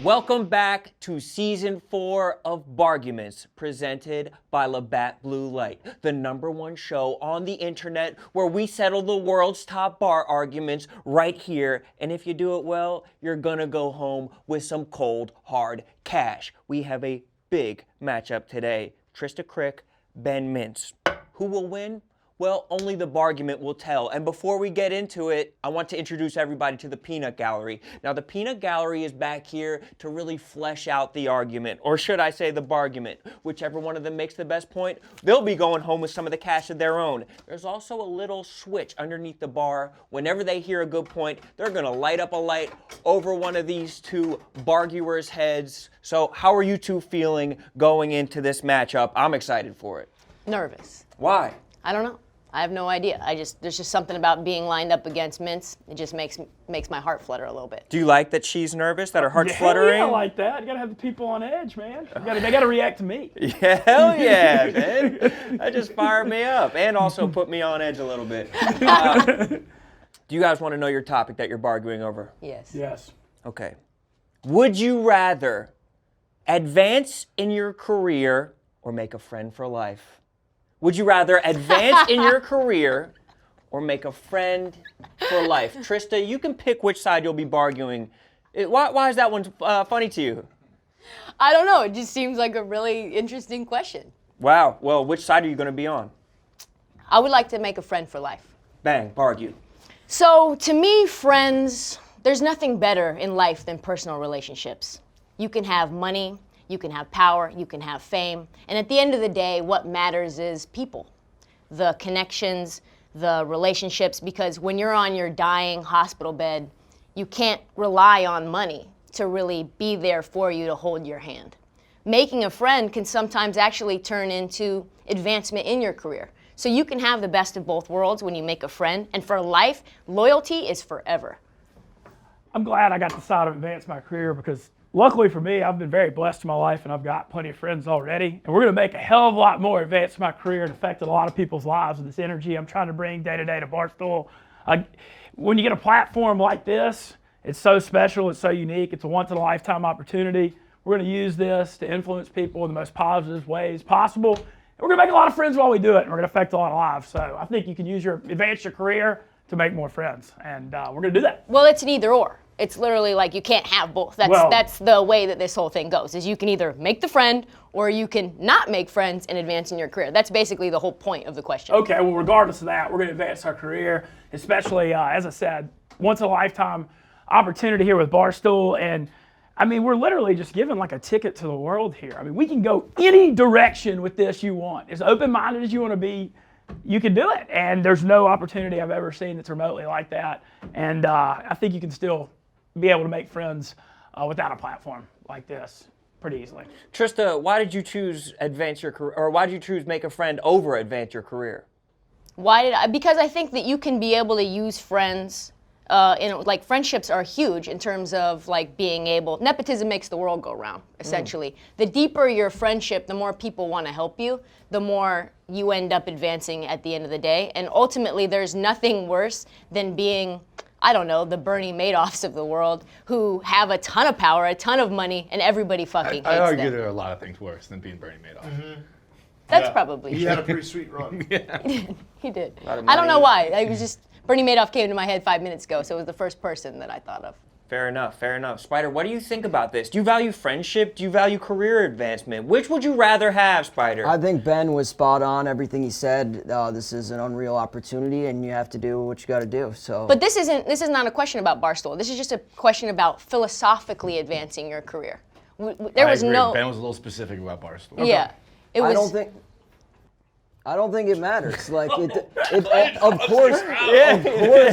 Welcome back to Season 4 of Barguments, presented by Labatt Blue Light, the #1 show on the internet where we settle the world's top bar arguments right here. And if you do it well, you're gonna go home with some cold, hard cash. We have a big matchup today. Trysta Crick, Ben Mintz. Who will win? Well, only the Bargument will tell. And before we get into it, I want to introduce everybody to the Peanut Gallery. Now, the Peanut Gallery is back here to really flesh out the argument, or should I say the Bargument. Whichever one of them makes the best point, they'll be going home with some of the cash of their own. There's also a little switch underneath the bar. Whenever they hear a good point, they're gonna light up a light over one of these two Barguers' heads. So how are you two feeling going into this matchup? I'm excited for it. Nervous. Why? I don't know. I have no idea. There's just something about being lined up against Mintz. It just makes my heart flutter a little bit. Do you like that she's nervous, that her heart's fluttering? Yeah, I like that. You gotta have the people on edge, man. They gotta react to me. Yeah, hell yeah, man. That just fired me up and also put me on edge a little bit. Do you guys want to know your topic that you're bargaining over? Yes. Yes. Okay. Would you rather advance in your career or make a friend for life? Would you rather advance in your career or make a friend for life? Trysta, you can pick which side you'll be bargaining. Why is that one funny to you? I don't know. It just seems like a really interesting question. Wow. Well, which side are you going to be on? I would like to make a friend for life. Bang, bargain. So, to me, friends, there's nothing better in life than personal relationships. You can have money, you can have power, you can have fame, and at the end of the day, what matters is people, the connections, the relationships, because when you're on your dying hospital bed, you can't rely on money to really be there for you to hold your hand. Making a friend can sometimes actually turn into advancement in your career. So you can have the best of both worlds when you make a friend, and for life, loyalty is forever. I'm glad I got to decide to advance my career because luckily for me, I've been very blessed in my life and I've got plenty of friends already. And we're going to make a hell of a lot more advance my career and affected a lot of people's lives with this energy I'm trying to bring day to day to Barstool. When you get a platform like this, it's so special, it's so unique, it's a once-in-a-lifetime opportunity. We're going to use this to influence people in the most positive ways possible. And we're going to make a lot of friends while we do it, and we're going to affect a lot of lives. So I think you can advance your career to make more friends, and we're going to do that. Well, it's an either or. It's literally like you can't have both. That's the way that this whole thing goes, is you can either make the friend or you can not make friends and advance in your career. That's basically the whole point of the question. Okay, well, regardless of that, we're going to advance our career, especially, as I said, once-in-a-lifetime opportunity here with Barstool. And, I mean, we're literally just giving like a ticket to the world here. I mean, we can go any direction with this you want. As open-minded as you want to be, you can do it. And there's no opportunity I've ever seen that's remotely like that. And I think you can still be able to make friends without a platform like this pretty easily. Trysta, why did you choose advance your career, or why did you choose make a friend over advance your career? Because I think that you can be able to use friends, like friendships are huge in terms of like being able, nepotism makes the world go round, essentially. The deeper your friendship, the more people want to help you, the more you end up advancing at the end of the day. And ultimately, there's nothing worse than being, I don't know, the Bernie Madoffs of the world who have a ton of power, a ton of money, and everybody fucking hates I argue them. there are a lot of things worse than being Bernie Madoff. Mm-hmm. That's probably He true. had a pretty sweet run. He did. lot of I don't know money. why. I was just, Bernie Madoff came to my head 5 minutes ago, so it was the first person that I thought of. Fair enough, fair enough. Spider, what do you think about this? Do you value friendship? Do you value career advancement? Which would you rather have, Spider? I think Ben was spot on, everything he said. This is an unreal opportunity, and you have to do what you got to do. So. But this is not a question about Barstool. This is just a question about philosophically advancing your career. There was I agree. no. Ben was a little specific about Barstool. Yeah, it was. I don't think it matters. Like of course,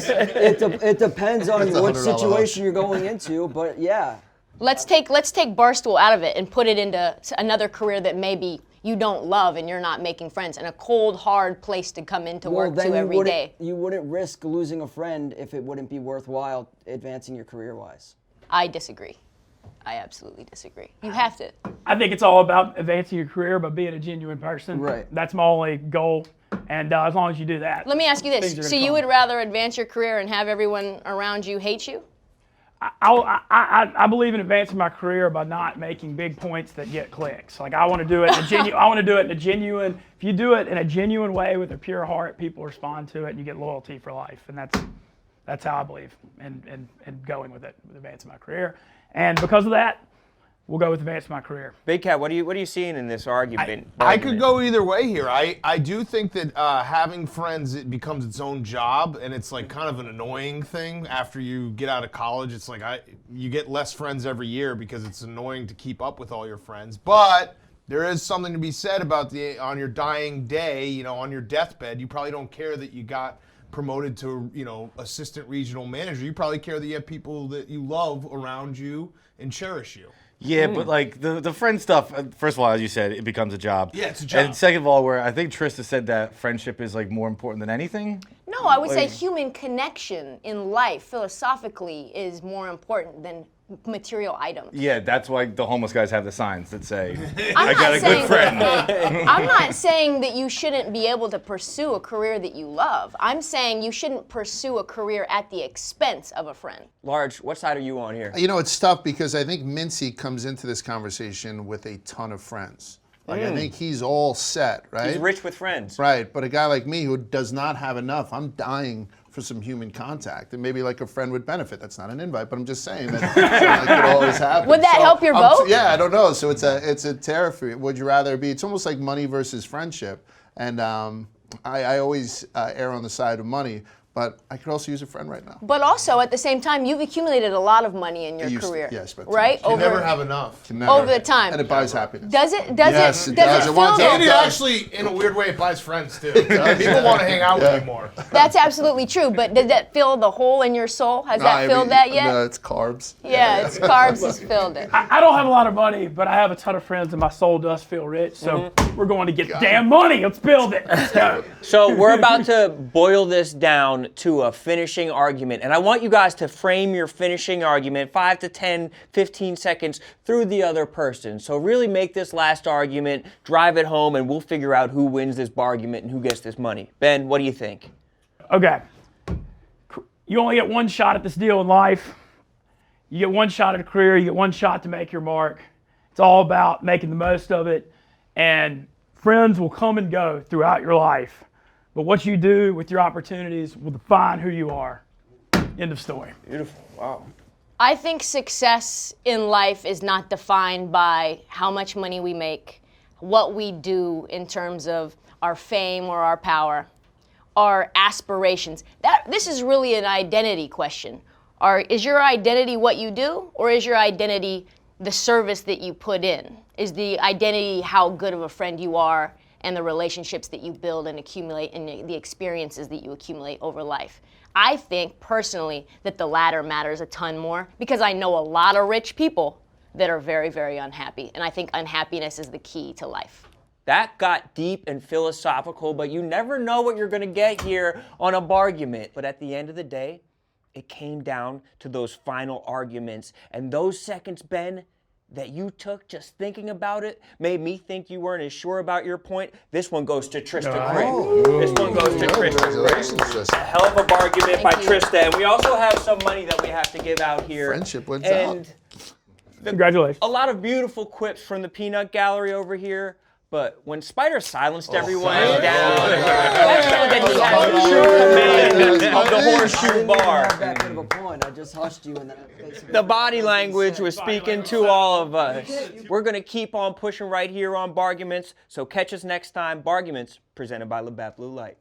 it depends on That's what $100 situation you're going into. But yeah. Let's take Barstool out of it and put it into another career that maybe you don't love and you're not making friends, and a cold, hard place to come into work to every day. You wouldn't risk losing a friend if it wouldn't be worthwhile advancing your career-wise. I disagree. I absolutely disagree. You have to. I think it's all about advancing your career by being a genuine person. Right. That's my only goal. And as long as you do that. Let me ask you things are this. gonna So you come. would rather advance your career and have everyone around you hate you? I believe in advancing my career by not making big points that get clicks. Like I want to do it in a genuine. If you do it in a genuine way with a pure heart, people respond to it, and you get loyalty for life. And that's how I believe in going with it, with advancing my career. And because of that, we'll go with advancing my career. Big Cat, what are you seeing in this argument? I could go either way here. I do think that having friends, it becomes its own job, and it's like kind of an annoying thing after you get out of college. It's like you get less friends every year because it's annoying to keep up with all your friends. But there is something to be said about on your dying day, on your deathbed, you probably don't care that you got promoted to, assistant regional manager. You probably care that you have people that you love around you and cherish you. Yeah, but like the friend stuff, first of all, as you said, it becomes a job. Yeah, it's a job. And second of all, where I think Trysta said that friendship is like more important than anything. No, I would say human connection in life, philosophically, is more important than material items. Yeah, that's why the homeless guys have the signs that say, I'm I got a good friend. I'm not saying that you shouldn't be able to pursue a career that you love. I'm saying you shouldn't pursue a career at the expense of a friend. Large, what side are you on here? It's tough because I think Mintz comes into this conversation with a ton of friends. Like, I think he's all set, right? He's rich with friends. Right, but a guy like me who does not have enough, I'm dying for some human contact, and maybe like a friend would benefit. That's not an invite, but I'm just saying that could always happen. Would that help your vote? Yeah, I don't know. So it's a tariff. Would you rather be? It's almost like money versus friendship, and I always err on the side of money. But I could also use a friend right now. But also, at the same time, you've accumulated a lot of money in your career, yes, but right? You never have enough. Over the time. And it buys happiness. Does it? Yes, it does. It fill wants the- all- And it actually, in a weird way, it buys friends too. People want to hang out with you more. That's absolutely true. But did that fill the hole in your soul? Has that filled that yet? No, it's carbs. Yeah, it's carbs has filled it. I don't have a lot of money, but I have a ton of friends, and my soul does feel rich. So we're going to get damn money. Let's build it. Let's go. So we're about to boil this down to a finishing argument, and I want you guys to frame your finishing argument 5 to 10, 15 seconds through the other person. So really make this last argument, drive it home, and we'll figure out who wins this bargument and who gets this money. Ben, what do you think? Okay. You only get one shot at this deal in life. You get one shot at a career. You get one shot to make your mark. It's all about making the most of it, and friends will come and go throughout your life. But what you do with your opportunities will define who you are. End of story. Beautiful. Wow. I think success in life is not defined by how much money we make, what we do in terms of our fame or our power, our aspirations. This is really an identity question. Is your identity what you do, or is your identity the service that you put in? Is the identity how good of a friend you are and the relationships that you build and accumulate and the experiences that you accumulate over life? I think personally that the latter matters a ton more, because I know a lot of rich people that are very, very unhappy. And I think unhappiness is the key to life. That got deep and philosophical, but you never know what you're going to get here on a bargument. But at the end of the day, it came down to those final arguments. And those seconds, Ben, that you took just thinking about it made me think you weren't as sure about your point. This one goes to Trysta Crit. This one goes to Trysta Crit. A hell of a bargument by Trysta. And we also have some money that we have to give out here. Friendship wins and Congratulations. a lot of beautiful quips from the peanut gallery over here. But when Spider silenced everyone down here, that showed that he had true command of the horseshoe bar. That good of a point. I just hushed you, and then I basically. The body language was speaking to all of us. We're going to keep on pushing right here on Barguments. So catch us next time. Barguments presented by Labatt Blue Light.